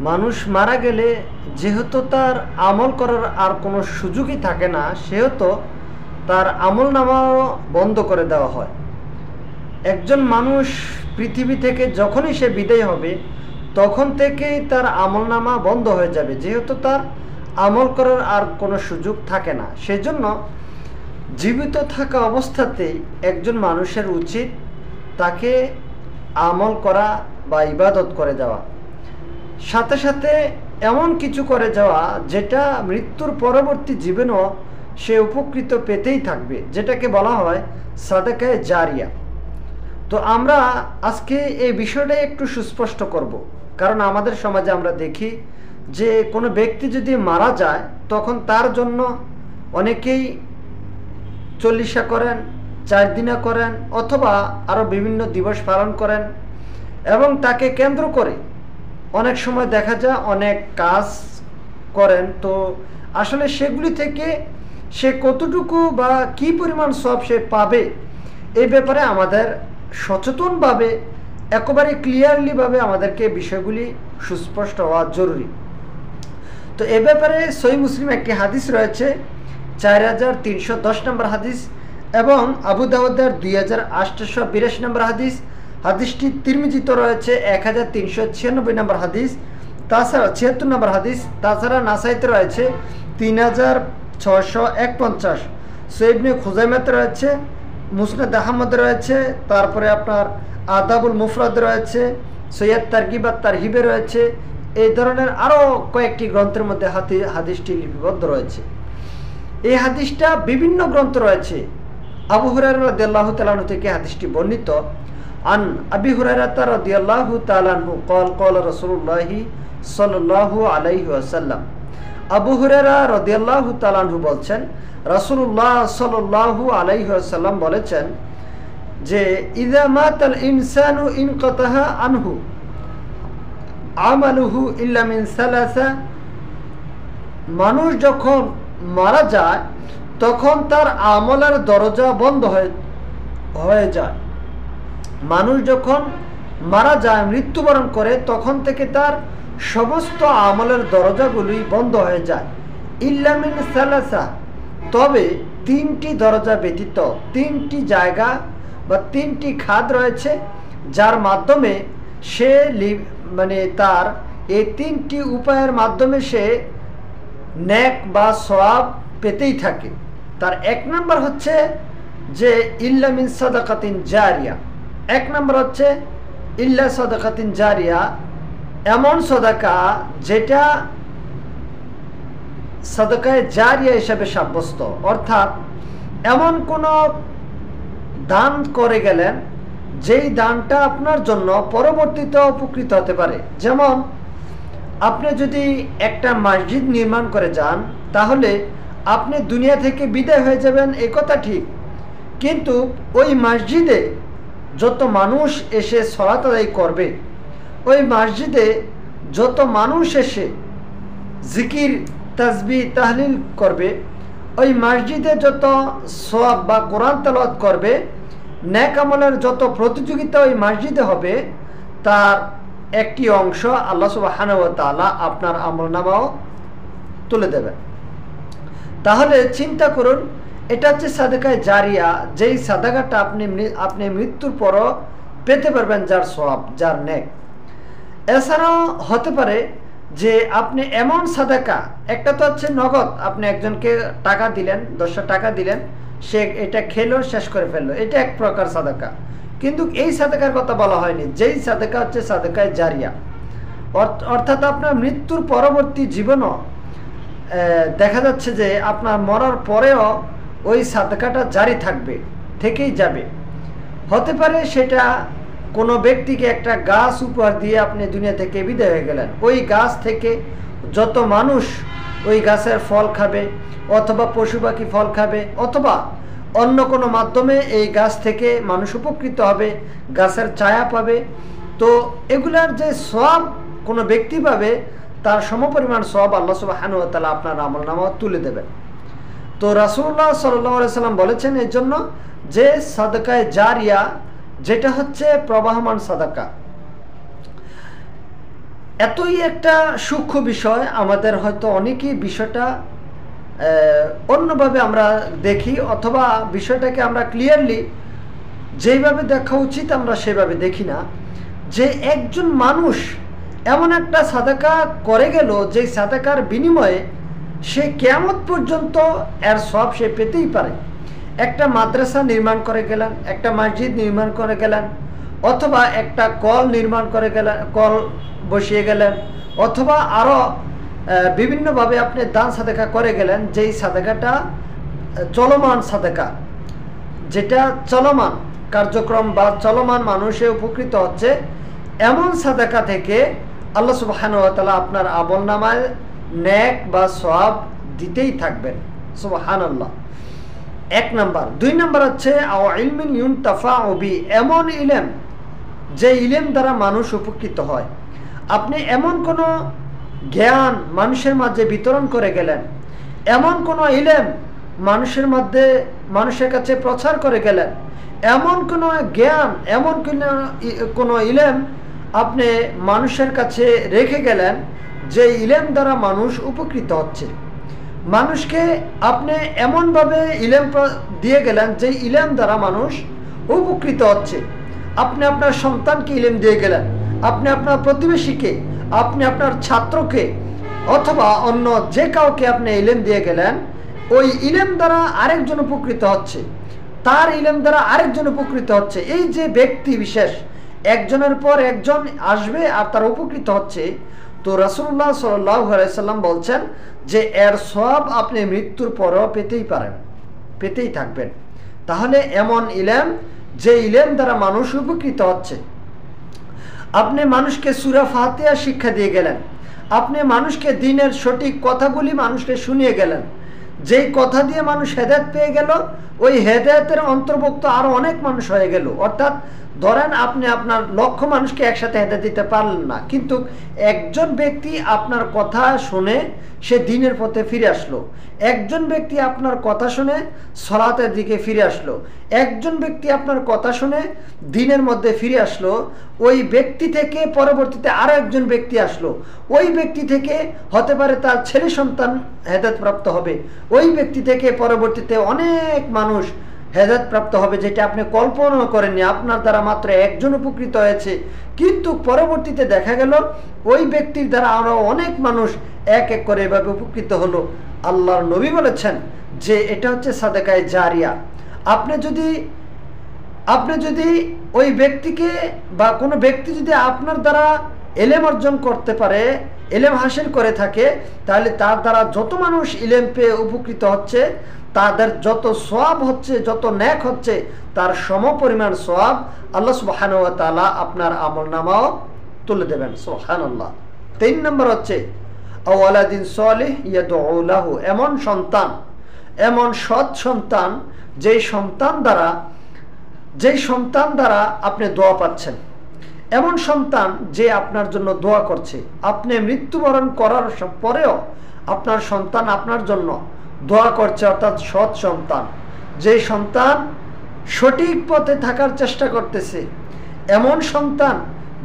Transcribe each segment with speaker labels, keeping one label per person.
Speaker 1: মানুষ মারা গেলে যেহেতু তার আমল করার আর কোনো সুযোগই থাকে না, সেহেতু তার আমল নামাও বন্ধ করে দেওয়া হয়। একজন মানুষ পৃথিবী থেকে যখনই সে বিদায় হবে তখন থেকেই তার আমল নামা বন্ধ হয়ে যাবে, যেহেতু তার আমল করার আর কোনো সুযোগ থাকে না। সেজন্য জীবিত থাকা অবস্থাতেই একজন মানুষের উচিত তাকে আমল করা বা ইবাদত করে যাওয়া, সাথে সাথে এমন কিছু করে যাওয়া যেটা মৃত্যুর পরবর্তী জীবনেও সে উপকৃত পেতেই থাকবে, যেটাকে বলা হয় সাদাকায়ে জারিয়া। তো আমরা আজকে এই বিষয়টা একটু সুস্পষ্ট করব, কারণ আমাদের সমাজে আমরা দেখি যে কোনো ব্যক্তি যদি মারা যায় তখন তার জন্য অনেকেই চল্লিশা করেন, 4 দিনা করেন, অথবা আরও বিভিন্ন দিবস পালন করেন এবং তাকে কেন্দ্র করে অনেক সময় দেখা যায় অনেক কাজ করেন। তো আসলে সেগুলি থেকে সে কতটুকু বা কী পরিমাণ সব সে পাবে এই ব্যাপারে আমাদের সচেতনভাবে একেবারে ক্লিয়ারলিভাবে আমাদেরকে বিষয়গুলি সুস্পষ্ট হওয়া জরুরি। তো এ ব্যাপারে সহিহ মুসলিম একটি হাদিস রয়েছে 4310 নম্বর হাদিস, এবং আবু দাউদের 2882 নম্বর হাদিস। হাদিসটি তিরমিজিতে রয়েছে 1396 নম্বর হাদিস, তাছাড়া 76 নম্বর হাদিস। তাছাড়া নাসাইতে রয়েছে 3651, সহিহ ইবনে খুজাইমাতে রয়েছে, মুসনাদ আহমদে রয়েছে, তারপরে আপনার আদাবুল মুফরাদ রয়েছে, সৈয়দ তারগিব আত তারহিবে রয়েছে। এই ধরনের আরও কয়েকটি গ্রন্থের মধ্যে হাদিসটি লিপিবদ্ধ রয়েছে। এই হাদিসটা বিভিন্ন গ্রন্থ রয়েছে। আবু হুরায়রা রাদিয়াল্লাহু তাআলা আনহু থেকে হাদিসটি বর্ণিত। আন আবি হুরায়রা রাদিয়াল্লাহু তাআলা আনহু قال قال رسول الله صلى الله عليه وسلم। আবু হুরায়রা রাদিয়াল্লাহু তাআলা আনহু বলছেন, রাসূলুল্লাহ সাল্লাল্লাহু আলাইহি ওয়াসাল্লাম বলেছেন যে ইযা মাতাল ইনসানু ইনকাতাহা আনহু আমালুহু ইল্লা মিন সালাসা। মানুষ যখন মারা যায় তখন তার আমলের দরজা বন্ধ হয়ে যায়। মানুষ যখন মারা যায়, মৃত্যুবরণ করে, তখন থেকে তার সমস্ত আমলের দরজাগুলি বন্ধ হয়ে যায়। ইল্লা মিন সালাসা, তবে 3টি দরজা ব্যতীত 3টি জায়গা বা 3টি খাত রয়েছে যার মাধ্যমে সে তার এই 3টি উপায়ের মাধ্যমে সে নেক বা সওয়াব পেতেই থাকে। তার 1 নম্বর হচ্ছে যে ইল্লা মিন সাদাকাতিন জারিয়া। 1 নম্বর হচ্ছে ইল্লা সাদাকাতিন জারিয়া, এমন সাদাকা যেটা সাদাকায়ে জারিয়া হিসাবে সাব্যস্ত, অর্থাৎ এমন কোনো দান করে গেলেন যেই দানটা আপনার জন্য পরবর্তীতে উপকৃত হতে পারে। যেমন আপনি যদি একটা মসজিদ নির্মাণ করে যান তাহলে আপনি দুনিয়া থেকে বিদায় হয়ে যাবেন, এ কথা ঠিক, কিন্তু ওই মসজিদে যত মানুষ এসে সালাত আদায় করবে, ওই মসজিদে যত মানুষ এসে জিকির তাসবিহ তাহলিল করবে, ওই মসজিদে যত সওয়াব বা কোরআন তেলাওয়াত করবে, নেক আমলের যত প্রতিযোগিতা ওই মসজিদে হবে, তার একটি অংশ আল্লাহ সুবহানাহু ওয়া তাআলা আপনার আমলনামাও তুলে দেবেন। তাহলে চিন্তা করুন, এটা হচ্ছে সাদাকায়ে জারিয়া, যেই সাদাকাটা আপনি মৃত্যুর পরও পেতে পারবেন, যার সওয়াব, যার নেক। এছাড়াও হতে পারে যে আপনি এমন সাদাকা, একটা তো হচ্ছে নগদ, আপনি একজনকে টাকা দিলেন, 10 টাকা দিলেন, সে এটা খেলো, শেষ করে ফেললো, এটা এক প্রকার সাদাকা। কিন্তু এই সাদাকার কথা বলা হয়নি, যেই সাদাকা হচ্ছে সাদাকায়ে জারিয়া, অর্থাৎ আপনার মৃত্যুর পরবর্তী জীবনও দেখা যাচ্ছে যে আপনার মরার পরেও ওই সাদাকাটা জারি থাকবে, থেকেই যাবে। হতে পারে সেটা কোনো ব্যক্তিকে একটা গাছ উপহার দিয়ে আপনি দুনিয়া থেকে বিদায় হয়ে গেলেন, ওই গাছ থেকে যত মানুষ ওই গাছের ফল খাবে, অথবা পশু পাখি ফল খাবে, অথবা অন্য কোনো মাধ্যমে এই গাছ থেকে মানুষ উপকৃত হবে, গাছের ছায়া পাবে, তো এগুলার যে সওয়াব কোনো ব্যক্তি পাবে, তার সমপরিমাণ সওয়াব আল্লাহ সুবহানাহু ওয়া তাআলা আপনার আমলনামা তুলে দেবেন। তো রাসূলুল্লাহ সাল্লাল্লাহু আলাইহি সাল্লাম বলেছেন এর জন্য যে সাদাকায়ে জারিয়া, যেটা হচ্ছে প্রবাহমান সাদাকা। এতই একটা সূক্ষ্ম বিষয়, আমাদের হয়তো অনেকেই বিষয়টা অন্যভাবে আমরা দেখি, অথবা বিষয়টাকে আমরা ক্লিয়ারলি যেভাবে দেখা উচিত আমরা সেভাবে দেখি না। যে একজন মানুষ এমন একটা সাদাকা করে গেল, যে সাদাকার বিনিময়ে সে কিয়ামত পর্যন্ত এর সওয়াব সে পেতেই পারে। একটা মাদ্রাসা নির্মাণ করে গেলেন, একটা মসজিদ নির্মাণ করে গেলেন, অথবা একটা কল নির্মাণ করে গেলেন, কল বসিয়ে গেলেন, অথবা আরও বিভিন্নভাবে আপনি দান সাদাকা করে গেলেন, যেই সাদাকাটা চলমান সাদাকা, যেটা চলমান কার্যক্রম বা চলমান মানুষে উপকৃত হচ্ছে, এমন সাদাকা থেকে আল্লাহ সুবহানাহু ওয়া তাআলা আপনার আমলনামায় নেক বা সওয়াব দিতেই থাকবেন। সুবহানাল্লাহ, এক নাম্বার। দুই নাম্বার হচ্ছে আও ইলমিন ইউনতাফাউ বি, এমন ইলম যে ইলম দ্বারা মানুষ উপকৃত হয়। আপনি এমন কোনো জ্ঞান মানুষের মাঝে বিতরণ করে গেলেন, এমন কোনো ইলম মানুষের কাছে প্রচার করে গেলেন, এমন কোনো জ্ঞান, এমন কোনো ইলম আপনি মানুষের কাছে রেখে গেলেন, যে ইলম দ্বারা মানুষ উপকৃত হচ্ছে। মানুষকে আপনি এমনভাবে ইলম দিয়ে গেলেন যে ইলম দ্বারা মানুষ উপকৃত হচ্ছে। আপনি আপনার সন্তানকে ইলম দিয়ে গেলেন, আপনি আপনার প্রতিবেশীকে, আপনি আপনার ছাত্রকে, অথবা অন্য যে কাউকে আপনি ইলম দিয়ে গেলেন, ওই ইলম দ্বারা আরেকজন উপকৃত হচ্ছে, তার ইলম দ্বারা আরেকজন উপকৃত হচ্ছে। এই যে ব্যক্তি বিশেষ একজনের পর একজন আসবে আর তার উপকৃত হচ্ছে, তো রাসূলুল্লাহ সাল্লাল্লাহু আলাইহি সাল্লাম বলছেন যে এর সওয়াব আপনি মৃত্যুর পরও পেতেই পারেন, পেতেই থাকবেন। তাহলে এমন ইলম যে ইলম দ্বারা মানুষ উপকৃত হচ্ছে। আপনি মানুষকে সূরা ফাতিহা শিক্ষা দিয়ে গেলেন, আপনি মানুষকে দ্বীনের সঠিক কথাগুলি মানুষকে শুনিয়ে গেলেন, যেই কথা দিয়ে মানুষ হেদায়েত পেয়ে গেল, ওই হেদায়েতের অন্তর্ভুক্ত আরো অনেক মানুষ হয়ে গেল। অর্থাৎ ধরেন আপনি আপনার লক্ষ মানুষকে একসাথে হেদায়েত দিতে পারলেন না, কিন্তু একজন ব্যক্তি আপনার কথা শুনে সে দ্বীনের পথে ফিরে আসলো, একজন ব্যক্তি আপনার কথা শুনে সালাতের দিকে ফিরে আসলো, একজন ব্যক্তি আপনার কথা শুনে দ্বীনের মধ্যে ফিরে আসলো, ওই ব্যক্তি থেকে পরবর্তীতে আরো একজন ব্যক্তি আসলো, ওই ব্যক্তি থেকে হতে পারে তার ছেলে সন্তান হেদায়েত প্রাপ্ত হবে, ওই ব্যক্তি থেকে পরবর্তীতে অনেক মানুষ হেদায়েত প্রাপ্ত হবে, যেটা আপনি কল্পনা করেননি। আপনার দ্বারা মাত্র একজন উপকৃত হয়েছে, কিন্তু পরবর্তীতে দেখা গেল ওই ব্যক্তির দ্বারা আরো অনেক মানুষ এক এক করে এভাবে উপকৃত হলো। আল্লাহর নবী বলেছেন যে এটা হচ্ছে সাদাকায়ে জারিয়া। আপনি যদি ওই ব্যক্তিকে বা কোনো ব্যক্তি যদি আপনার দ্বারা ইলম অর্জন করতে পারে, ইলম হাসিল করে থাকে, তাহলে তার দ্বারা যত মানুষ ইলম পেয়ে উপকৃত হচ্ছে, তাদের যত সওয়াব হচ্ছে, যত নেক হচ্ছে, তার সমপরিমাণ সওয়াব আল্লাহ সুবহানাহু ওয়া তাআলা আপনার আমলনামাও তুলে দেবেন। সুবহানাল্লাহ। 3 নম্বর হচ্ছে আওয়ালাদিন সালিহ ইয়াদউ লাহু, এমন সন্তান, এমন সৎ সন্তান, যেই সন্তান দ্বারা আপনি দোয়া পাচ্ছেন, এমন সন্তান যে আপনার জন্য দোয়া করছে। আপনি মৃত্যুবরণ করার পরেও আপনার সন্তান আপনার জন্য দোয়া করছে, অর্থাৎ সৎ সন্তান, যে সন্তান সঠিক পথে থাকার চেষ্টা করতেছে, এমন সন্তান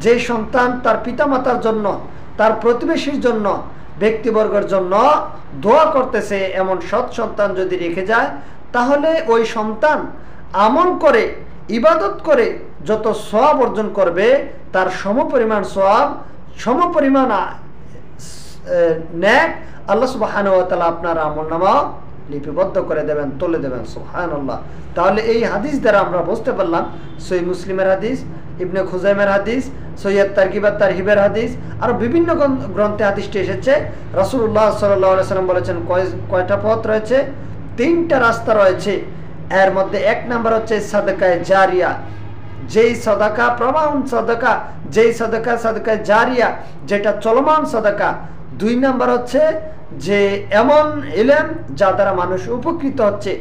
Speaker 1: যে সন্তান তার পিতামাতার জন্য, তার প্রতিবেশীর জন্য, ব্যক্তিবর্গের জন্য দোয়া করতেছে, এমন সৎ সন্তান যদি রেখে যায়, তাহলে ওই সন্তান আমল করে, ইবাদত করে যত সওয়াব অর্জন করবে, তার সমপরিমাণ সওয়াব, সমপরিমাণ নেক আল্লাহ সুবহানাহু ওয়া তাআলা আপনার আমলনামা লিপিবদ্ধ করে দেবেন, তুলে দেবেন। সুবহানাল্লাহ। তাহলে এই হাদিস দ্বারা আমরা বুঝতে পারলাম, সহিহ মুসলিমের হাদিস, ইবনে খুজাইমার হাদিস, সহিহ তারগিব ওয়াত তারহিবের হাদিস, আর বিভিন্ন গ্রন্থে হাদিসটি এসেছে। রাসূলুল্লাহ সাল্লাল্লাহু আলাইহি ওয়াসাল্লাম বলেছেন কয়টা পথ রয়েছে? 3টা রাস্তা রয়েছে। এর মধ্যে 1 নাম্বার হচ্ছে সাদাকায়ে জারিয়া, যেই সাদাকা প্রমাণ সাদাকা, যেই সাদাকায়ে জারিয়া, যেটা চলমান সাদাকা। 2 নাম্বার হচ্ছে যে এমন ইলম যা দ্বারা মানুষ উপকৃত হচ্ছে,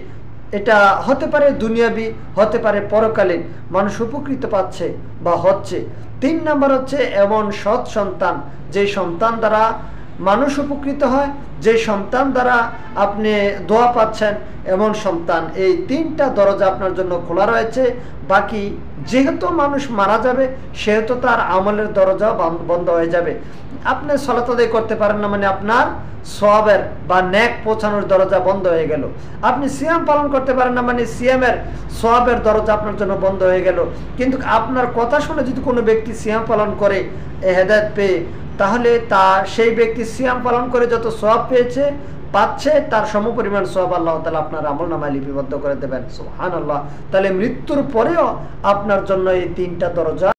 Speaker 1: এটা হতে পারে দুনিয়াবি, হতে পারে পরকালীন, মানুষ উপকৃত পাচ্ছে বা হচ্ছে। 3 নাম্বার হচ্ছে এমন সৎ সন্তান, যে সন্তান দ্বারা মানুষ উপকৃত হয়, যে সন্তান দ্বারা আপনি দোয়া পাচ্ছেন, এমন সন্তান। এই 3টা দরজা আপনার জন্য খোলা রয়েছে, বাকি যেহেতু মানুষ মারা যাবে সেহেতু তার আমলের দরজা বন্ধ হয়ে যাবে। আপনি সালাত আদায় করতে পারেন না মানে আপনার সওয়াবের বা নেক পৌঁছানোর দরজা বন্ধ হয়ে গেল। আপনি সিয়াম পালন করতে পারেন না মানে সিয়ামের সওয়াবের দরজা আপনার জন্য বন্ধ হয়ে গেল। কিন্তু আপনার কথা শুনে যদি কোনো ব্যক্তি সিয়াম পালন করে হেদায়েত পেয়ে, তাহলে সেই ব্যক্তি সিয়াম পালন করে যত সওয়াব পাচ্ছে তার সমপরিমাণ সওয়াব আল্লাহ তাআলা আপনার আমলনামায় লিপিবদ্ধ করে দেবেন। সুবহানাল্লাহ। তাহলে মৃত্যুর পরেও আপনার জন্য এই 3টা দরজা